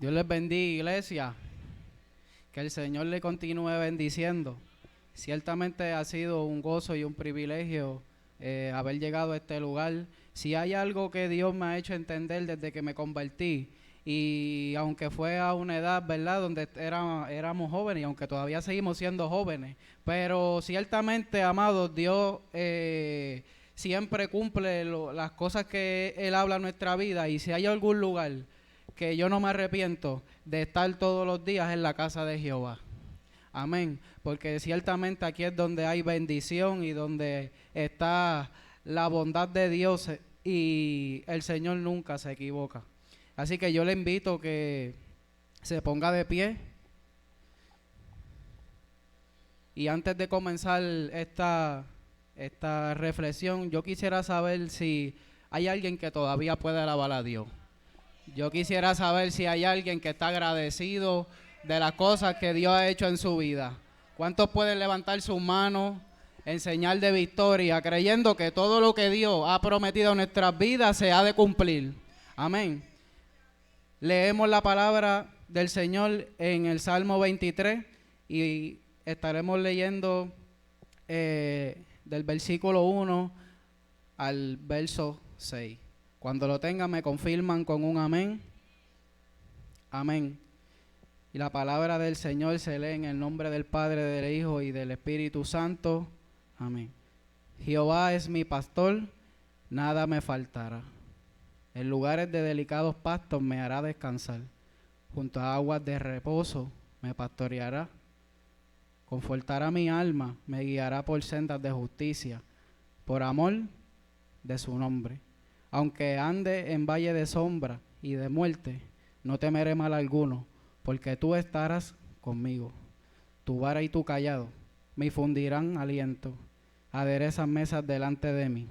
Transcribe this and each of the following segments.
Dios les bendiga, iglesia. Que el Señor le continúe bendiciendo. Ciertamente ha sido un gozo y un privilegio haber llegado a este lugar. Si hay algo que Dios me ha hecho entender desde que me convertí, y aunque fue a una edad, ¿verdad?, donde éramos jóvenes, y aunque todavía seguimos siendo jóvenes, pero ciertamente, amados, Dios siempre cumple las cosas que Él habla en nuestra vida. Y si hay algún lugar que yo no me arrepiento de estar todos los días en la casa de Jehová. Amén. Porque ciertamente aquí es donde hay bendición y donde está la bondad de Dios, y el Señor nunca se equivoca. Así que yo le invito que se ponga de pie. Y antes de comenzar esta reflexión, yo quisiera saber si hay alguien que todavía puede alabar a Dios. Yo quisiera saber si hay alguien que está agradecido de las cosas que Dios ha hecho en su vida. ¿Cuántos pueden levantar sus manos en señal de victoria, creyendo que todo lo que Dios ha prometido en nuestras vidas se ha de cumplir? Amén. Leemos la palabra del Señor en el Salmo 23 y estaremos leyendo del versículo 1 al verso 6. Cuando lo tengan me confirman con un amén. Amén. Y la palabra del Señor se lee en el nombre del Padre, del Hijo y del Espíritu Santo. Amén. Jehová es mi pastor, nada me faltará. En lugares de delicados pastos me hará descansar. Junto a aguas de reposo me pastoreará. Confortará mi alma, me guiará por sendas de justicia, por amor de su nombre. Aunque ande en valle de sombra y de muerte, no temeré mal alguno, porque tú estarás conmigo. Tu vara y tu cayado me infundirán aliento. Aderezas mesas delante de mí,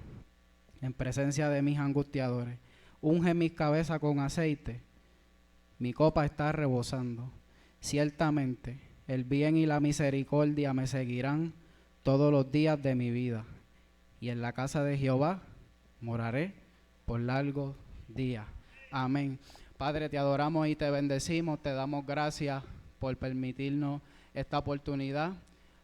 en presencia de mis angustiadores. Unge mis cabezas con aceite, mi copa está rebosando. Ciertamente, el bien y la misericordia me seguirán todos los días de mi vida, y en la casa de Jehová moraré por largos días. Amén. Padre, te adoramos y te bendecimos, te damos gracias por permitirnos esta oportunidad.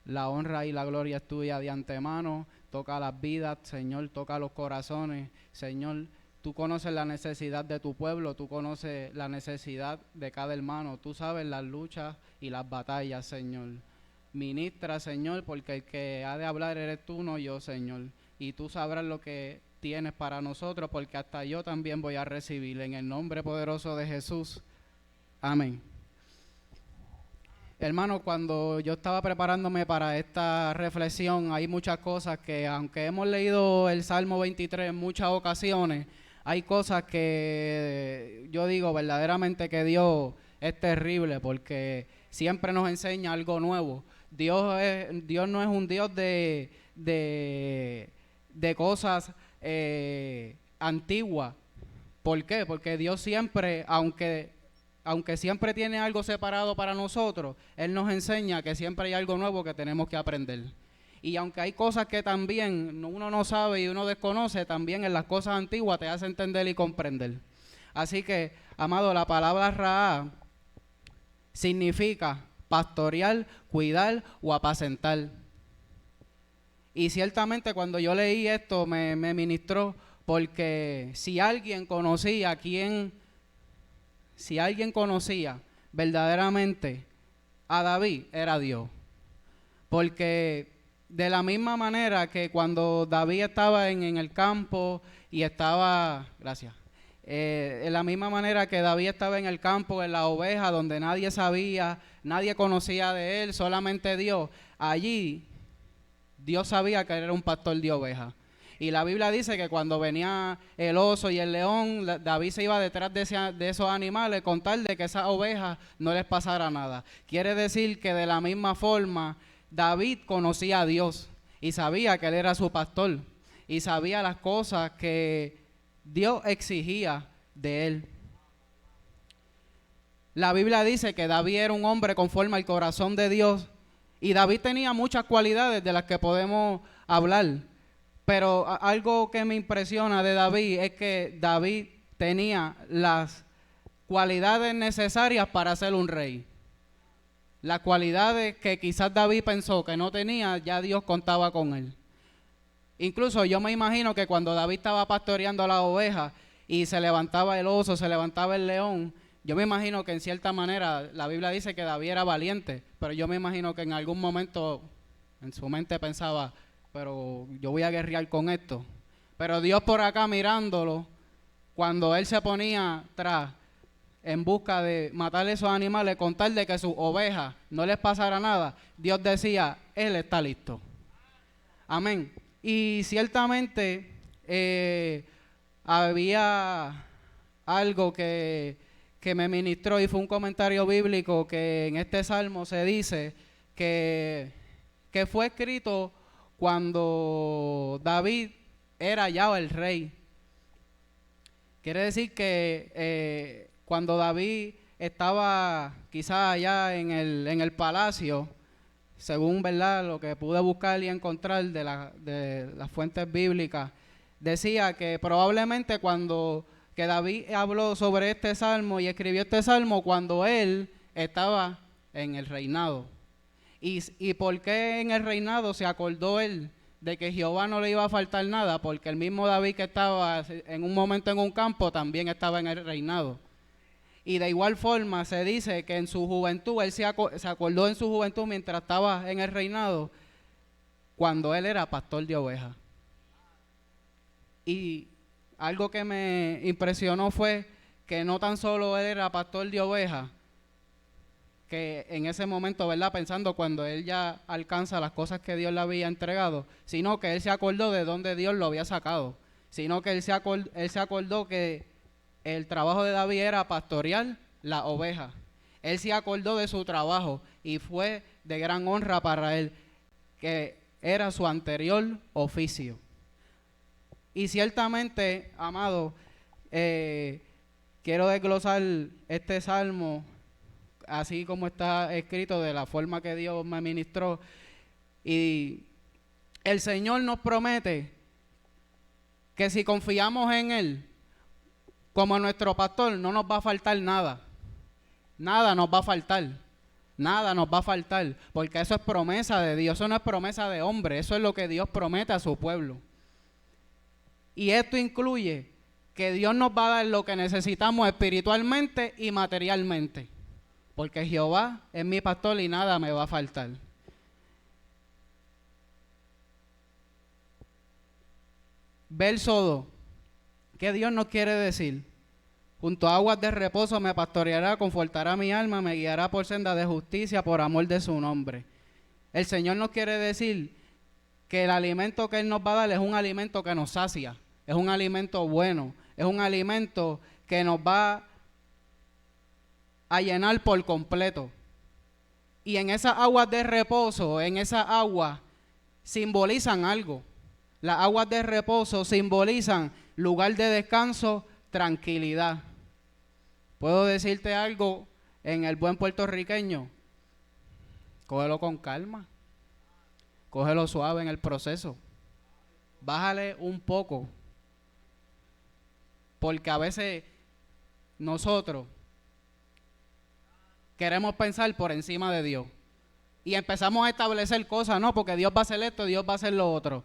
La honra y la gloria es tuya de antemano. Toca las vidas, Señor, toca los corazones. Señor, tú conoces la necesidad de tu pueblo, tú conoces la necesidad de cada hermano, tú sabes las luchas y las batallas, Señor. Ministra, Señor, porque el que ha de hablar eres tú, no yo, Señor. Y tú sabrás lo que tienes para nosotros, porque hasta yo también voy a recibir, en el nombre poderoso de Jesús. Amén. Hermano, cuando yo estaba preparándome para esta reflexión, hay muchas cosas que, aunque hemos leído el Salmo 23 en muchas ocasiones, hay cosas que yo digo verdaderamente que Dios es terrible, porque siempre nos enseña algo nuevo. Dios no es un Dios de cosas antiguas. ¿Por qué? Porque Dios siempre, aunque siempre tiene algo separado para nosotros, Él nos enseña que siempre hay algo nuevo que tenemos que aprender. Y aunque hay cosas que también uno no sabe y uno desconoce, también en las cosas antiguas te hace entender y comprender. Así que, amado, la palabra Raá significa pastorear, cuidar o apacentar. Y ciertamente cuando yo leí esto me ministró, porque si alguien conocía verdaderamente a David, era Dios. Porque de la misma manera que cuando David estaba en el campo y estaba, de la misma manera que David estaba en el campo, en la oveja, donde nadie sabía, nadie conocía de él, solamente Dios, allí Dios sabía que él era un pastor de ovejas. Y la Biblia dice que cuando venía el oso y el león, David se iba detrás de esos animales con tal de que esas ovejas no les pasara nada. Quiere decir que de la misma forma David conocía a Dios y sabía que Él era su pastor y sabía las cosas que Dios exigía de él. La Biblia dice que David era un hombre conforme al corazón de Dios, y David tenía muchas cualidades de las que podemos hablar. Pero algo que me impresiona de David es que David tenía las cualidades necesarias para ser un rey. Las cualidades que quizás David pensó que no tenía, ya Dios contaba con él. Incluso yo me imagino que cuando David estaba pastoreando a las ovejas y se levantaba el oso, se levantaba el león, yo me imagino que en cierta manera, la Biblia dice que David era valiente, pero yo me imagino que en algún momento en su mente pensaba, pero yo voy a guerrear con esto. Pero Dios por acá mirándolo, cuando él se ponía atrás en busca de matar esos animales, con tal de que sus ovejas no les pasara nada, Dios decía, él está listo. Amén. Y ciertamente había algo que me ministró y fue un comentario bíblico que en este salmo se dice que fue escrito cuando David era ya el rey. Quiere decir que cuando David estaba quizás allá en el palacio, según verdad lo que pude buscar y encontrar de las fuentes bíblicas, decía que probablemente cuando que David habló sobre este salmo y escribió este salmo cuando él estaba en el reinado. ¿Y por qué en el reinado se acordó él de que Jehová no le iba a faltar nada? Porque el mismo David que estaba en un momento en un campo también estaba en el reinado. Y de igual forma se dice que en su juventud, él se acordó en su juventud mientras estaba en el reinado, cuando él era pastor de ovejas. Y algo que me impresionó fue que no tan solo él era pastor de ovejas, que en ese momento, ¿verdad?, pensando cuando él ya alcanza las cosas que Dios le había entregado, sino que él se acordó de dónde Dios lo había sacado, sino que él se acordó que el trabajo de David era pastorear la oveja. Él se acordó de su trabajo y fue de gran honra para él, que era su anterior oficio. Y ciertamente, amado, quiero desglosar este salmo así como está escrito, de la forma que Dios me ministró. Y el Señor nos promete que si confiamos en Él como nuestro pastor, no nos va a faltar nada. Nada nos va a faltar. Nada nos va a faltar, porque eso es promesa de Dios, eso no es promesa de hombre, eso es lo que Dios promete a su pueblo. Y esto incluye que Dios nos va a dar lo que necesitamos espiritualmente y materialmente, porque Jehová es mi pastor y nada me va a faltar. Verso 2. ¿Qué Dios nos quiere decir? Junto a aguas de reposo me pastoreará, confortará mi alma, me guiará por senda de justicia por amor de su nombre. El Señor nos quiere decir que el alimento que Él nos va a dar es un alimento que nos sacia, es un alimento bueno, es un alimento que nos va a llenar por completo. Y en esas aguas de reposo, en esas aguas simbolizan algo. Las aguas de reposo simbolizan lugar de descanso, tranquilidad. ¿Puedo decirte algo en el buen puertorriqueño? Cógelo con calma. Cógelo suave en el proceso. Bájale un poco. Porque a veces nosotros queremos pensar por encima de Dios. Y empezamos a establecer cosas, no, porque Dios va a hacer esto, Dios va a hacer lo otro.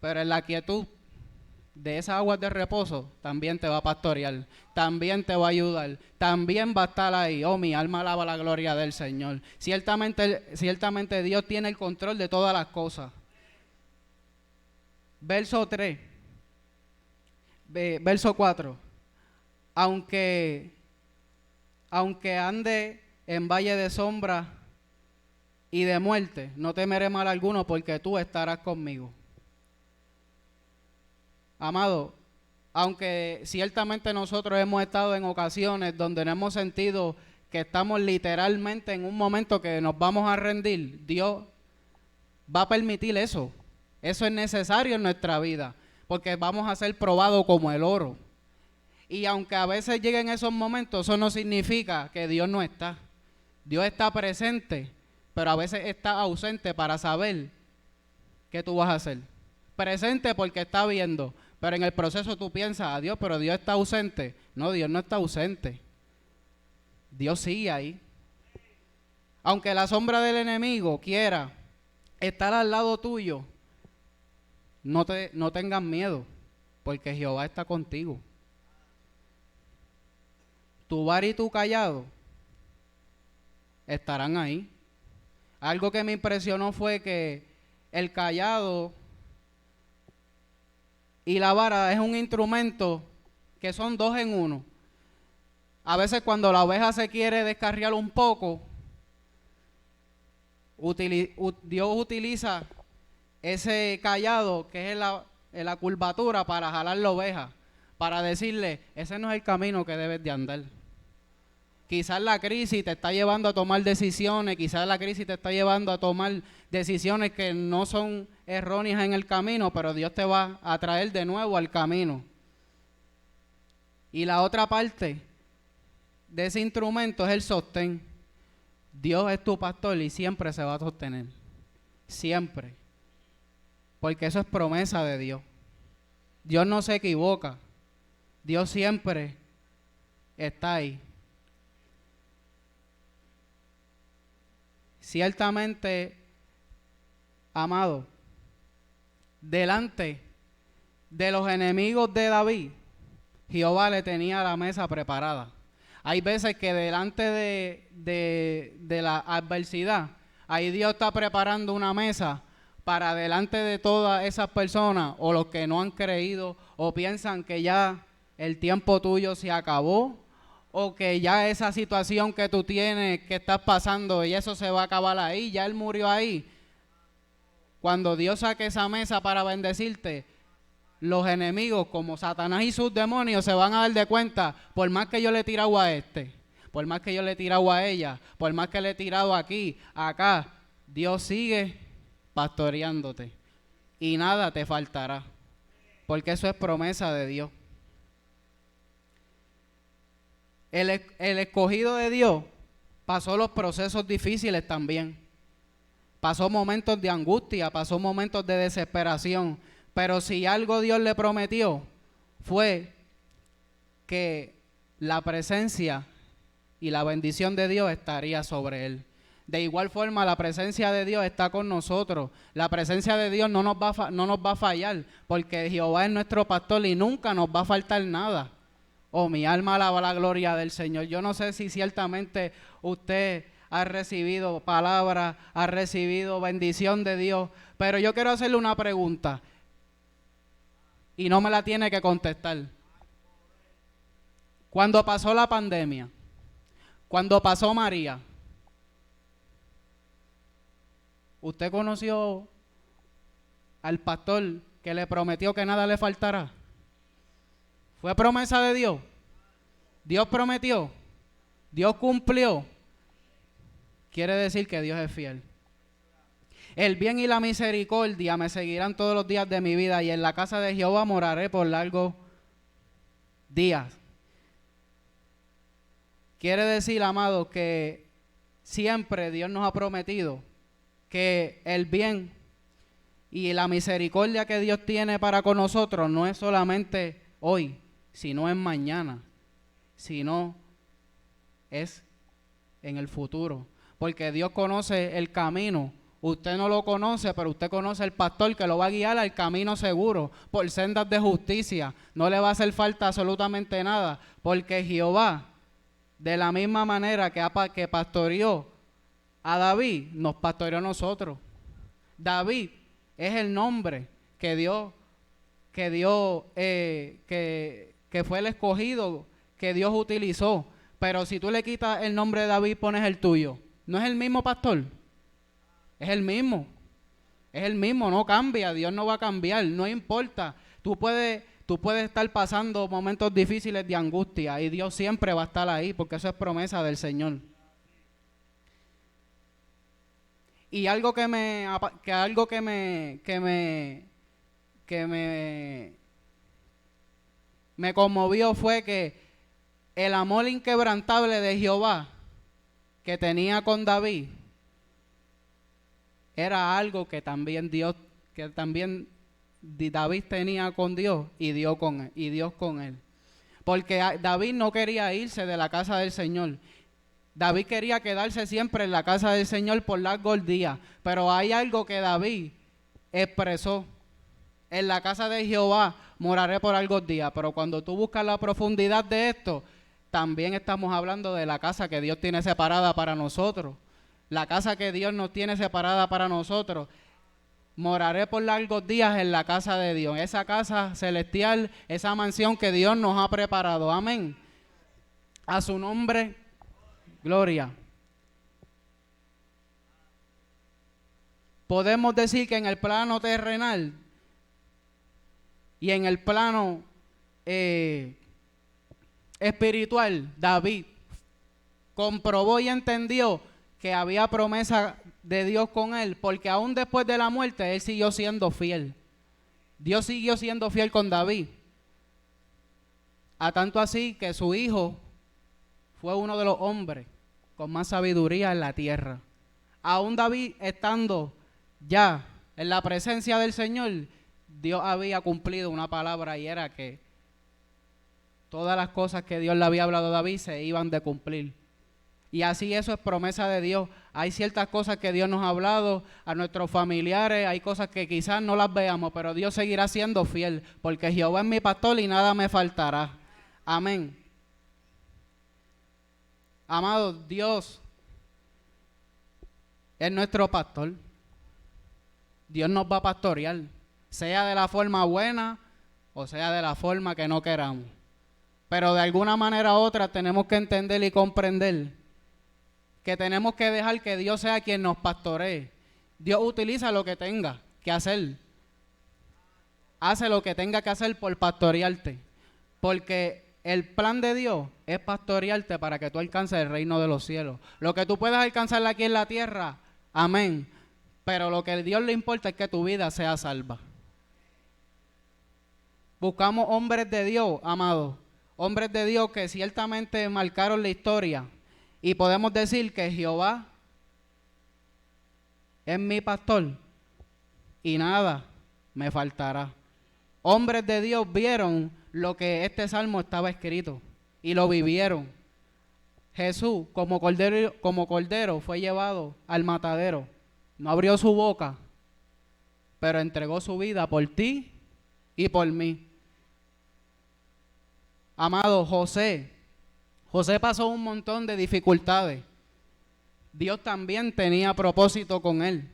Pero en la quietud de esas aguas de reposo, también te va a pastorear, también te va a ayudar, también va a estar ahí. Oh, mi alma alaba la gloria del Señor. Ciertamente Dios tiene el control de todas las cosas. Verso 3. Verso 4. Aunque ande en valle de sombra y de muerte, no temeré mal alguno, porque tú estarás conmigo. Amado, aunque ciertamente nosotros hemos estado en ocasiones donde nos hemos sentido que estamos literalmente en un momento que nos vamos a rendir, Dios va a permitir eso. Eso es necesario en nuestra vida, porque vamos a ser probados como el oro. Y aunque a veces lleguen esos momentos, eso no significa que Dios no está. Dios está presente, pero a veces está ausente para saber qué tú vas a hacer. Presente porque está viendo, pero en el proceso tú piensas, Dios, pero Dios está ausente. No, Dios no está ausente. Dios sigue ahí. Aunque la sombra del enemigo quiera estar al lado tuyo, no tengas miedo, porque Jehová está contigo. Tu vara y tu cayado estarán ahí. Algo que me impresionó fue que el cayado y la vara es un instrumento que son dos en uno. A veces cuando la oveja se quiere descarriar un poco, Dios utiliza ese cayado que es la curvatura para jalar la oveja, para decirle, ese no es el camino que debes de andar. Quizás la crisis te está llevando a tomar decisiones, quizás la crisis te está llevando a tomar decisiones que no son erróneas en el camino, pero Dios te va a traer de nuevo al camino. Y la otra parte de ese instrumento es el sostén. Dios es tu pastor y siempre se va a sostener. Siempre. Porque eso es promesa de Dios. Dios no se equivoca. Dios siempre está ahí. Ciertamente, amado, delante de los enemigos de David, Jehová le tenía la mesa preparada. Hay veces que delante de la adversidad, ahí Dios está preparando una mesa para delante de todas esas personas o los que no han creído o piensan que ya el tiempo tuyo se acabó o que ya esa situación que tú tienes, que estás pasando y eso se va a acabar ahí, ya Él murió ahí. Cuando Dios saque esa mesa para bendecirte, los enemigos como Satanás y sus demonios se van a dar de cuenta, por más que yo le he tirado a este, por más que yo le he tirado a ella, por más que le he tirado aquí, acá, Dios sigue pastoreándote y nada te faltará, porque eso es promesa de Dios. El escogido de Dios pasó los procesos difíciles también, pasó momentos de angustia, pasó momentos de desesperación. Pero si algo Dios le prometió, fue que la presencia y la bendición de Dios estaría sobre él. De igual forma, la presencia de Dios está con nosotros. La presencia de Dios no nos va a fallar, porque Jehová es nuestro pastor y nunca nos va a faltar nada. Oh, mi alma alaba la gloria del Señor. Yo no sé si ciertamente usted ha recibido palabra, ha recibido bendición de Dios, pero yo quiero hacerle una pregunta. Y no me la tiene que contestar. Cuando pasó la pandemia, cuando pasó María, ¿usted conoció al pastor que le prometió que nada le faltará? ¿Fue promesa de Dios? Dios prometió, Dios cumplió. Quiere decir que Dios es fiel. El bien y la misericordia me seguirán todos los días de mi vida y en la casa de Jehová moraré por largos días. Quiere decir, amado, que siempre Dios nos ha prometido que el bien y la misericordia que Dios tiene para con nosotros no es solamente hoy, sino en mañana, sino es en el futuro. Porque Dios conoce el camino. Usted no lo conoce, pero usted conoce al pastor que lo va a guiar al camino seguro, por sendas de justicia. No le va a hacer falta absolutamente nada, porque Jehová, de la misma manera que pastoreó a David, nos pastoreó a nosotros. David es el nombre que fue el escogido, que Dios utilizó. Pero si tú le quitas el nombre de David, pones el tuyo, ¿no es el mismo pastor? Es el mismo, no cambia, Dios no va a cambiar, no importa. Tú puedes estar pasando momentos difíciles de angustia y Dios siempre va a estar ahí, porque eso es promesa del Señor. Y algo que me conmovió fue que el amor inquebrantable de Jehová que tenía con David era algo que también David tenía con Dios y Dios con él. Porque David no quería irse de la casa del Señor. David quería quedarse siempre en la casa del Señor por largos días, pero hay algo que David expresó: en la casa de Jehová moraré por largos días. Pero cuando tú buscas la profundidad de esto, también estamos hablando de la casa que Dios tiene separada para nosotros. La casa que Dios nos tiene separada para nosotros. Moraré por largos días en la casa de Dios, esa casa celestial, esa mansión que Dios nos ha preparado. Amén. A su nombre, gloria. Podemos decir que en el plano terrenal y en el plano espiritual, David comprobó y entendió que había promesa de Dios con él, porque aún después de la muerte, él siguió siendo fiel. Dios siguió siendo fiel con David. A tanto así que su hijo fue uno de los hombres con más sabiduría en la tierra. Aún David estando ya en la presencia del Señor, Dios había cumplido una palabra, y era que todas las cosas que Dios le había hablado a David se iban de cumplir. Y así eso es promesa de Dios. Hay ciertas cosas que Dios nos ha hablado a nuestros familiares, hay cosas que quizás no las veamos, pero Dios seguirá siendo fiel, porque Jehová es mi pastor y nada me faltará. Amén. Amados, Dios es nuestro pastor. Dios nos va a pastorear, sea de la forma buena o sea de la forma que no queramos. Pero de alguna manera u otra tenemos que entender y comprender que tenemos que dejar que Dios sea quien nos pastoree. Dios utiliza lo que tenga que hacer. Hace lo que tenga que hacer por pastorearte. Porque el plan de Dios es pastorearte para que tú alcances el reino de los cielos. Lo que tú puedas alcanzar aquí en la tierra, amén. Pero lo que a Dios le importa es que tu vida sea salva. Buscamos hombres de Dios, amados. Hombres de Dios que ciertamente marcaron la historia. Y podemos decir que Jehová es mi pastor y nada me faltará. Hombres de Dios vieron lo que este salmo estaba escrito y lo vivieron. Jesús como cordero fue llevado al matadero. No abrió su boca, pero entregó su vida por ti y por mí. Amado, José pasó un montón de dificultades. Dios también tenía propósito con él,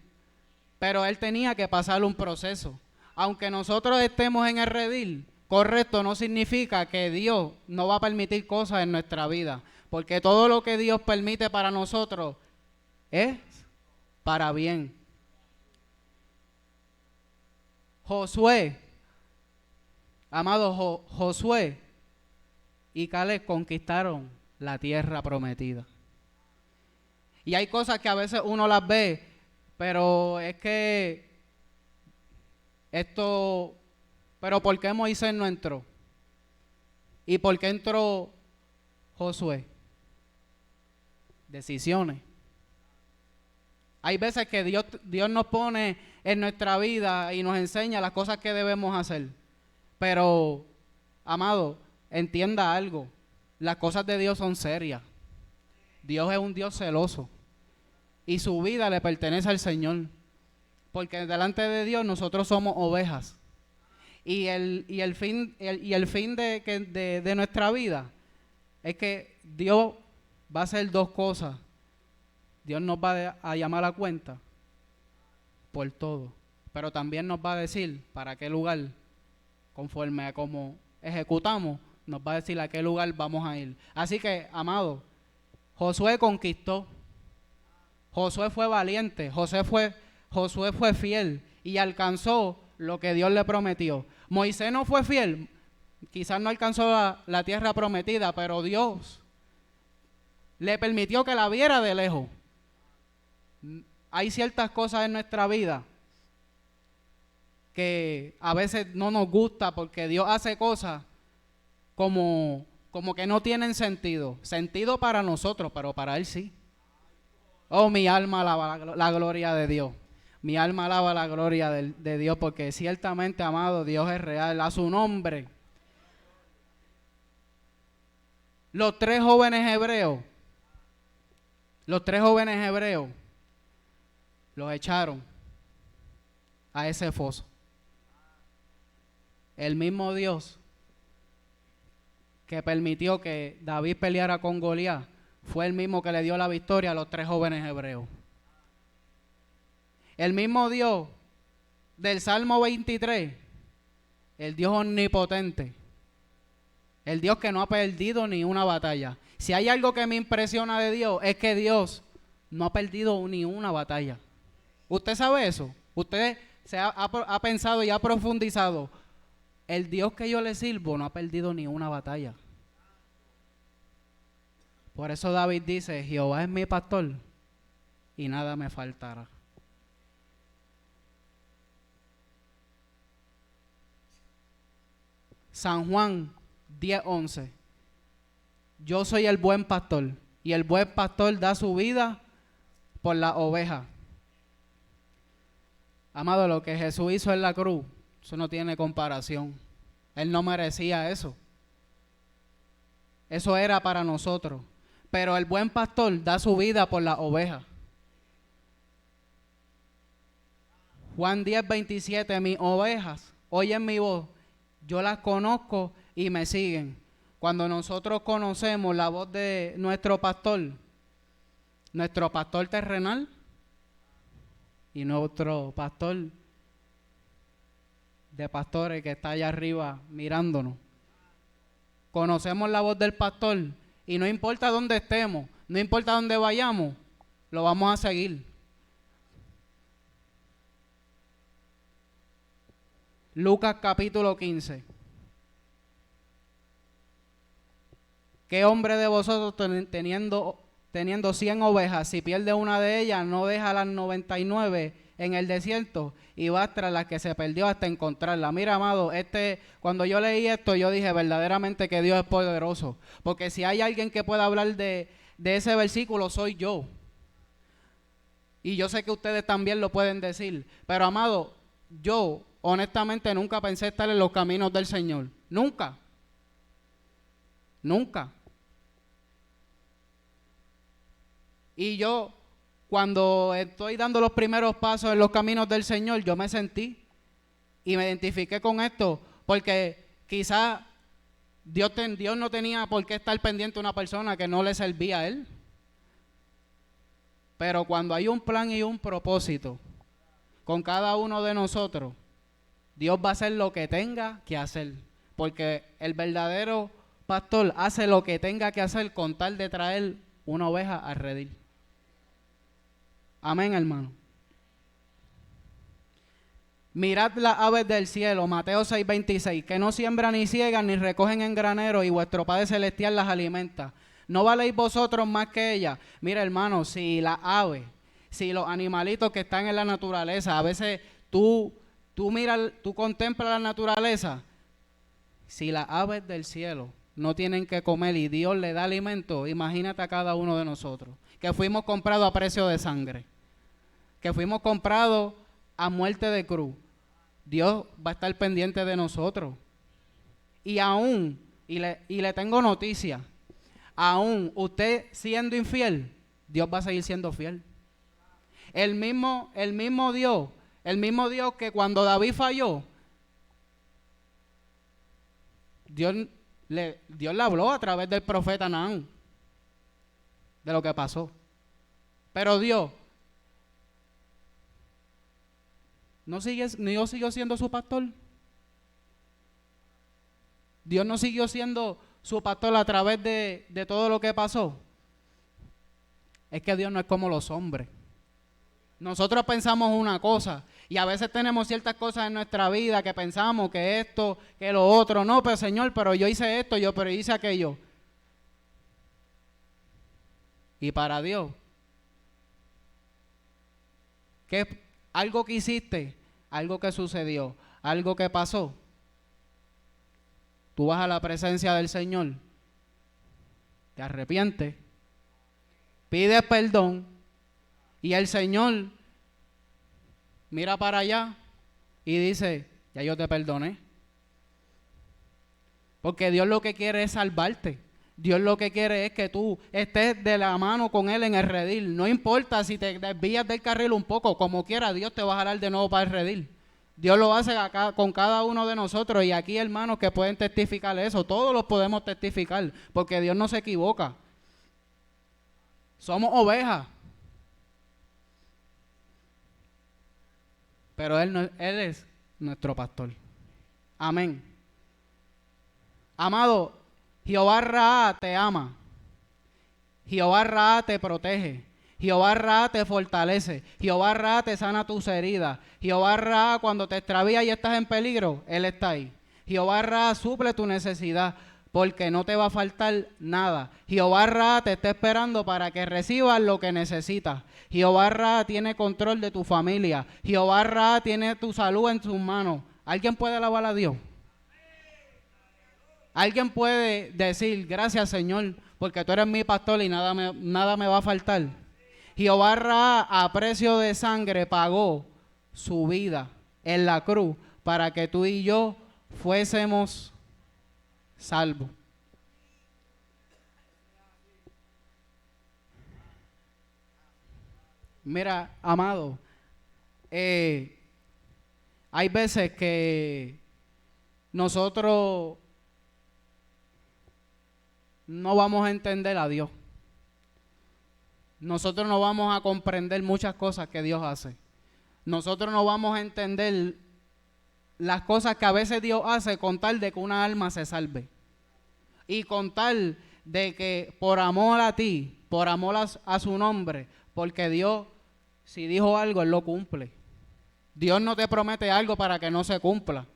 pero él tenía que pasar un proceso. Aunque nosotros estemos en el redil, correcto, no significa que Dios no va a permitir cosas en nuestra vida, porque todo lo que Dios permite para nosotros es para bien. Josué, amado, Josué y Caleb conquistaron la tierra prometida. Y hay cosas que a veces uno las ve, pero es que pero ¿por qué Moisés no entró? ¿Y por qué entró Josué? Decisiones. Hay veces que Dios nos pone en nuestra vida y nos enseña las cosas que debemos hacer. Pero, amado, entienda algo. Las cosas de Dios son serias. Dios es un Dios celoso. Y su vida le pertenece al Señor. Porque delante de Dios nosotros somos ovejas. Y el fin de nuestra vida es que Dios va a hacer dos cosas. Dios nos va a llamar a cuenta por todo, pero también nos va a decir para qué lugar, conforme a cómo ejecutamos, nos va a decir a qué lugar vamos a ir. Así que, amado, Josué conquistó, Josué fue valiente, Josué fue fiel y alcanzó lo que Dios le prometió. Moisés no fue fiel, quizás no alcanzó la tierra prometida, pero Dios le permitió que la viera de lejos. Hay ciertas cosas en nuestra vida que a veces no nos gusta porque Dios hace cosas como que no tienen sentido para nosotros, pero para Él sí. Oh, mi alma alaba la gloria de Dios. Mi alma alaba la gloria de Dios, porque ciertamente, amado, Dios es real. A su nombre. Los tres jóvenes hebreos Los 3 jóvenes hebreos los echaron a ese foso. El mismo Dios que permitió que David peleara con Goliat fue el mismo que le dio la victoria a los 3 jóvenes hebreos. El mismo Dios del Salmo 23, el Dios omnipotente, el Dios que no ha perdido ni una batalla. Si hay algo que me impresiona de Dios, es que Dios no ha perdido ni una batalla. ¿Usted sabe eso? ¿Usted se ha pensado y ha profundizado? El Dios que yo le sirvo no ha perdido ni una batalla. Por eso David dice, Jehová es mi pastor y nada me faltará. San Juan 10:11. Yo soy el buen pastor y el buen pastor da su vida por la oveja. Amado, lo que Jesús hizo en la cruz, eso no tiene comparación. Él no merecía eso. Eso era para nosotros. Pero el buen pastor da su vida por la oveja. Juan 10:27, mis ovejas oyen mi voz, yo las conozco y me siguen. Cuando nosotros conocemos la voz de nuestro pastor terrenal y nuestro pastor de pastores que está allá arriba mirándonos, conocemos la voz del pastor y no importa dónde estemos, no importa dónde vayamos, lo vamos a seguir. Lucas capítulo 15. ¿Qué hombre de vosotros teniendo 100 ovejas, si pierde una de ellas, no deja las 99 en el desierto y va tras la que se perdió hasta encontrarla? Mira, amado, cuando yo leí esto, yo dije verdaderamente que Dios es poderoso. Porque si hay alguien que pueda hablar de ese versículo, soy yo. Y yo sé que ustedes también lo pueden decir. Pero, amado, yo honestamente nunca pensé estar en los caminos del Señor. Nunca. Nunca. Y yo, cuando estoy dando los primeros pasos en los caminos del Señor, yo me sentí y me identifiqué con esto, porque quizás Dios no tenía por qué estar pendiente de una persona que no le servía a Él. Pero cuando hay un plan y un propósito con cada uno de nosotros, Dios va a hacer lo que tenga que hacer, porque el verdadero pastor hace lo que tenga que hacer con tal de traer una oveja al redil. Amén, hermano. Mirad las aves del cielo, Mateo 6:26, que no siembran ni ciegan ni recogen en granero, y vuestro Padre Celestial las alimenta. ¿No valéis vosotros más que ellas? Mira, hermano, si las aves, si los animalitos que están en la naturaleza, a veces tú contemplas la naturaleza, si las aves del cielo no tienen que comer y Dios le da alimento, imagínate a cada uno de nosotros, que fuimos comprados a precio de sangre, que fuimos comprados a muerte de cruz. Dios va a estar pendiente de nosotros. Y aún, y le tengo noticia, aún usted siendo infiel, Dios va a seguir siendo fiel. El mismo Dios que cuando David falló, Dios le habló a través del profeta Naán de lo que pasó. Pero Dios no siguió siendo su pastor. Dios no siguió siendo su pastor a través de todo lo que pasó. Es que Dios no es como los hombres. Nosotros pensamos una cosa y a veces tenemos ciertas cosas en nuestra vida que pensamos que esto, que lo otro. No, pero Señor, pero yo hice esto, pero hice aquello. Y para Dios, que algo que hiciste, algo que sucedió, algo que pasó, tú vas a la presencia del Señor, te arrepientes, pides perdón y el Señor mira para allá y dice, ya yo te perdoné. Porque Dios lo que quiere es salvarte. Dios lo que quiere es que tú estés de la mano con Él en el redil. No importa si te desvías del carril un poco, como quiera, Dios te va a jalar de nuevo para el redil. Dios lo hace acá, con cada uno de nosotros, y aquí hermanos que pueden testificar eso, todos los podemos testificar, porque Dios no se equivoca. Somos ovejas, pero Él es nuestro pastor. Amén. Amado, Jehová Ra te ama, Jehová Ra te protege, Jehová Ra te fortalece, Jehová Ra te sana tus heridas, Jehová Ra cuando te extravías y estás en peligro, Él está ahí. Jehová Ra suple tu necesidad porque no te va a faltar nada. Jehová Ra te está esperando para que recibas lo que necesitas. Jehová Ra tiene control de tu familia. Jehová Ra tiene tu salud en sus manos. ¿Alguien puede alabar a Dios? ¿Alguien puede decir, gracias Señor, porque tú eres mi pastor y nada me va a faltar? Jehová Ra a precio de sangre pagó su vida en la cruz para que tú y yo fuésemos salvos. Mira, amado, hay veces que nosotros no vamos a entender a Dios. Nosotros no vamos a comprender muchas cosas que Dios hace. Nosotros no vamos a entender las cosas que a veces Dios hace con tal de que una alma se salve. Y con tal de que por amor a ti, por amor a su nombre, porque Dios, si dijo algo, Él lo cumple. Dios no te promete algo para que no se cumpla,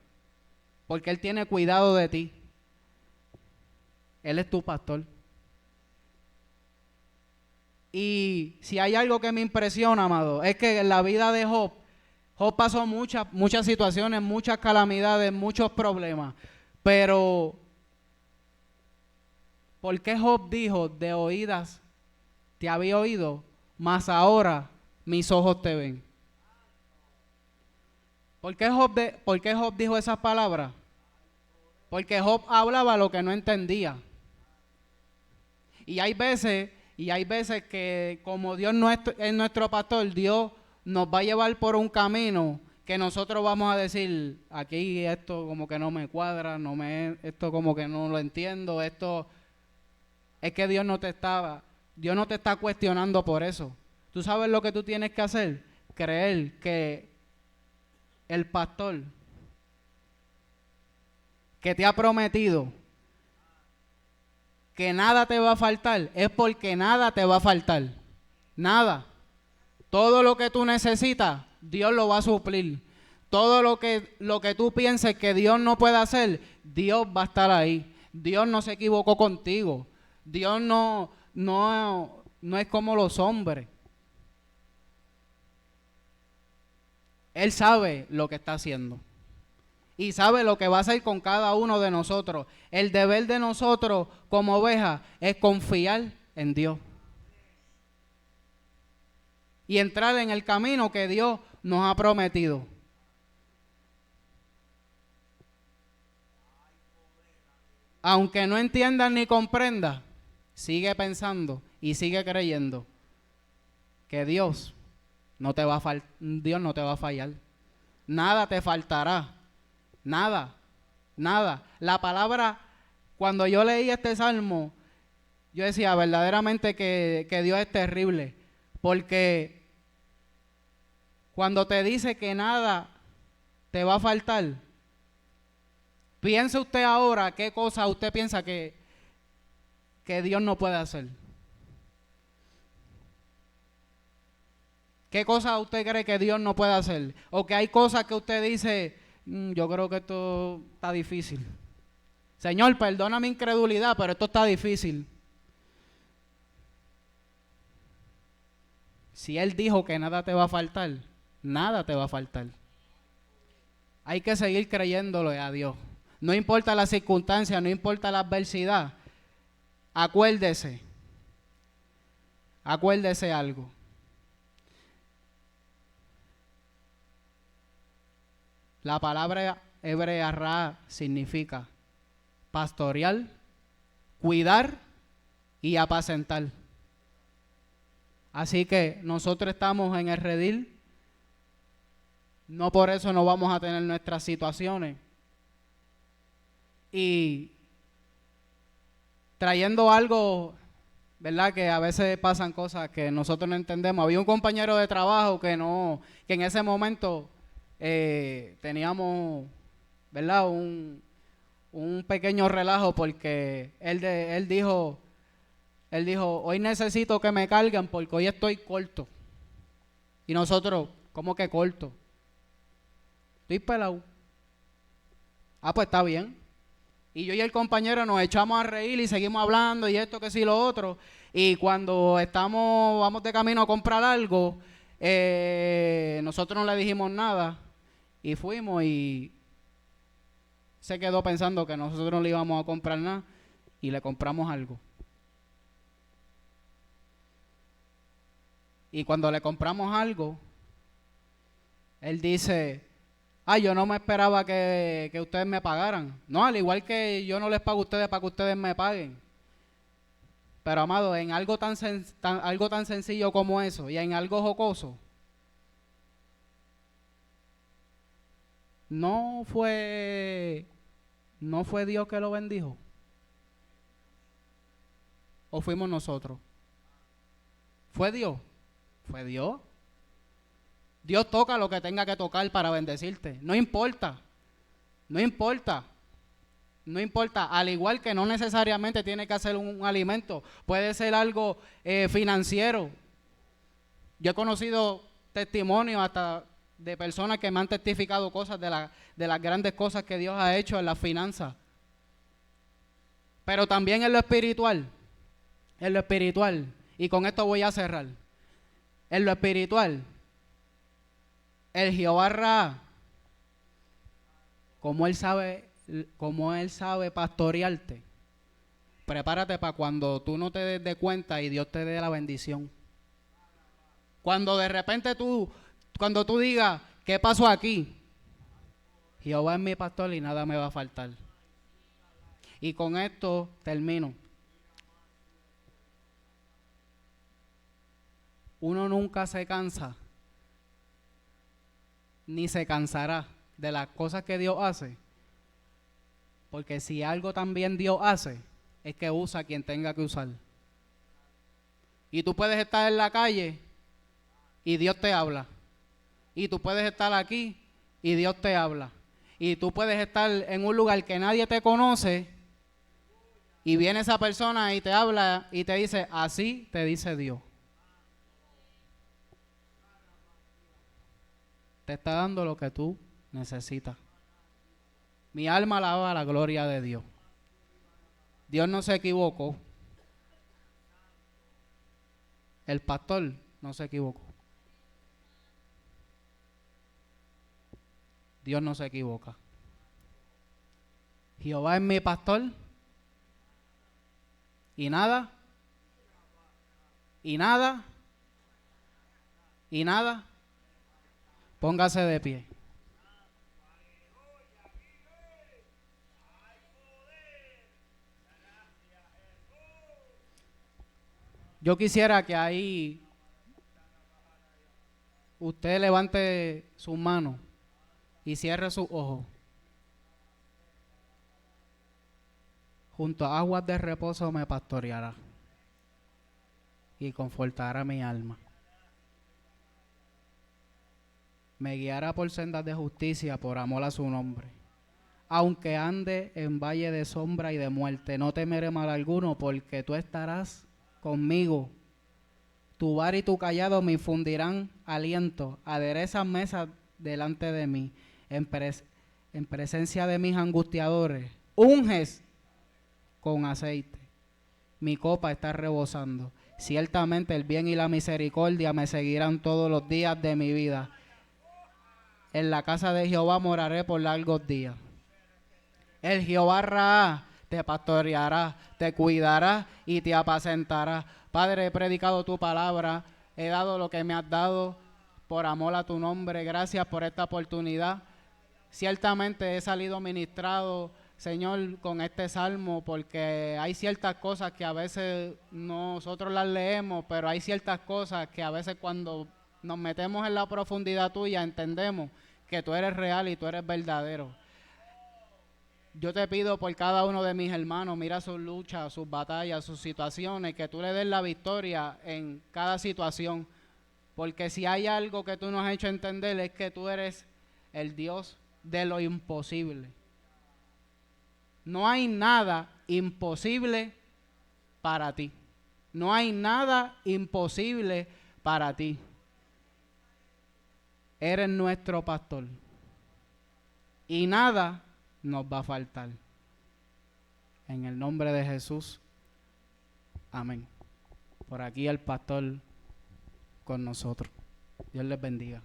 porque Él tiene cuidado de ti. Él es tu pastor. Y si hay algo que me impresiona, amado, es que en la vida de Job pasó muchas situaciones, muchas calamidades, muchos problemas. Pero, ¿por qué Job dijo, de oídas te había oído, mas ahora mis ojos te ven? ¿Por qué Job dijo esas palabras? Porque Job hablaba lo que no entendía. Y hay veces que como Dios no es nuestro pastor, Dios nos va a llevar por un camino que nosotros vamos a decir, aquí esto como que no me cuadra, esto como que no lo entiendo, esto es que Dios no te está cuestionando por eso. ¿Tú sabes lo que tú tienes que hacer? Creer que el pastor que te ha prometido que nada te va a faltar, es porque nada te va a faltar. Nada. Todo lo que tú necesitas, Dios lo va a suplir. Todo lo que tú pienses que Dios no puede hacer, Dios va a estar ahí. Dios no se equivocó contigo. Dios no es como los hombres. Él sabe lo que está haciendo. Y sabe lo que va a hacer con cada uno de nosotros. El deber de nosotros como ovejas es confiar en Dios. Y entrar en el camino que Dios nos ha prometido. Aunque no entiendas ni comprendas, sigue pensando y sigue creyendo que Dios no te va a fallar. Nada te faltará. Nada. La palabra, cuando yo leí este salmo, yo decía verdaderamente que Dios es terrible. Porque cuando te dice que nada te va a faltar, piense usted ahora qué cosa usted piensa que Dios no puede hacer. ¿Qué cosa usted cree que Dios no puede hacer? O que hay cosas que usted dice, yo creo que esto está difícil. Señor, perdona mi incredulidad, pero esto está difícil. Si Él dijo que nada te va a faltar, nada te va a faltar. Hay que seguir creyéndole a Dios. No importa la circunstancia, no importa la adversidad. Acuérdese algo. La palabra hebrea ra significa pastorear, cuidar y apacentar. Así que nosotros estamos en el redil, no por eso no vamos a tener nuestras situaciones. Y trayendo algo, ¿verdad? Que a veces pasan cosas que nosotros no entendemos. Había un compañero de trabajo que en ese momento teníamos, ¿verdad? Un pequeño relajo porque él dijo, hoy necesito que me carguen porque hoy estoy corto. Y nosotros, ¿cómo que corto? Estoy pelado. Ah, pues está bien. Y yo y el compañero nos echamos a reír y seguimos hablando y esto, que sí, lo otro. Y cuando vamos de camino a comprar algo, nosotros no le dijimos nada y fuimos y se quedó pensando que nosotros no le íbamos a comprar nada y le compramos algo. Y cuando le compramos algo, él dice, yo no me esperaba que ustedes me pagaran. No, al igual que yo no les pago a ustedes para que ustedes me paguen. Pero, amado, en algo tan sencillo como eso y en algo jocoso, no fue Dios que lo bendijo. ¿O fuimos nosotros? ¿Fue Dios? Fue Dios. Dios toca lo que tenga que tocar para bendecirte. No importa. No importa. No importa. Al igual que no necesariamente tiene que ser un alimento. Puede ser algo financiero. Yo he conocido testimonios hasta de personas que me han testificado cosas de las grandes cosas que Dios ha hecho en las finanzas. Pero también en lo espiritual. En lo espiritual. Y con esto voy a cerrar. En lo espiritual. El Jehová Ra, como él sabe pastorearte, prepárate para cuando tú no te des de cuenta y Dios te dé la bendición. Cuando de repente cuando tú digas, ¿qué pasó aquí? Jehová es mi pastor y nada me va a faltar. Y con esto termino. Uno nunca se cansa ni se cansará de las cosas que Dios hace, porque si algo también Dios hace, es que usa a quien tenga que usar. Y tú puedes estar en la calle y Dios te habla, y tú puedes estar aquí y Dios te habla, y tú puedes estar en un lugar que nadie te conoce y viene esa persona y te habla y te dice, así te dice Dios. Te está dando lo que tú necesitas. Mi alma alaba la gloria de Dios. Dios no se equivocó. El pastor no se equivocó. Dios no se equivoca. Jehová es mi pastor. Y nada. Y nada. Y nada. Póngase de pie. Yo quisiera que ahí usted levante su mano y cierre sus ojos. Junto a aguas de reposo me pastoreará y confortará mi alma. Me guiará por sendas de justicia por amor a su nombre. Aunque ande en valle de sombra y de muerte, no temeré mal alguno, porque tú estarás conmigo. Tu vara y tu cayado me infundirán aliento. Aderezas mesas delante de mí, en presencia de mis angustiadores. Unges con aceite. Mi copa está rebosando. Ciertamente el bien y la misericordia me seguirán todos los días de mi vida. En la casa de Jehová moraré por largos días. El Jehová Ra te pastoreará, te cuidará y te apacentará. Padre, he predicado tu palabra, he dado lo que me has dado por amor a tu nombre. Gracias por esta oportunidad. Ciertamente he salido ministrado Señor, con este salmo, porque hay ciertas cosas que a veces nosotros las leemos, pero hay ciertas cosas que a veces cuando nos metemos en la profundidad tuya entendemos que tú eres real y tú eres verdadero. Yo te pido por cada uno de mis hermanos, mira sus luchas, sus batallas, sus situaciones, que tú le des la victoria en cada situación. Porque si hay algo que tú nos has hecho entender es que tú eres el Dios de lo imposible. No hay nada imposible para ti. No hay nada imposible para ti. Eres nuestro pastor. Y nada nos va a faltar. En el nombre de Jesús. Amén. Por aquí el pastor con nosotros. Dios les bendiga.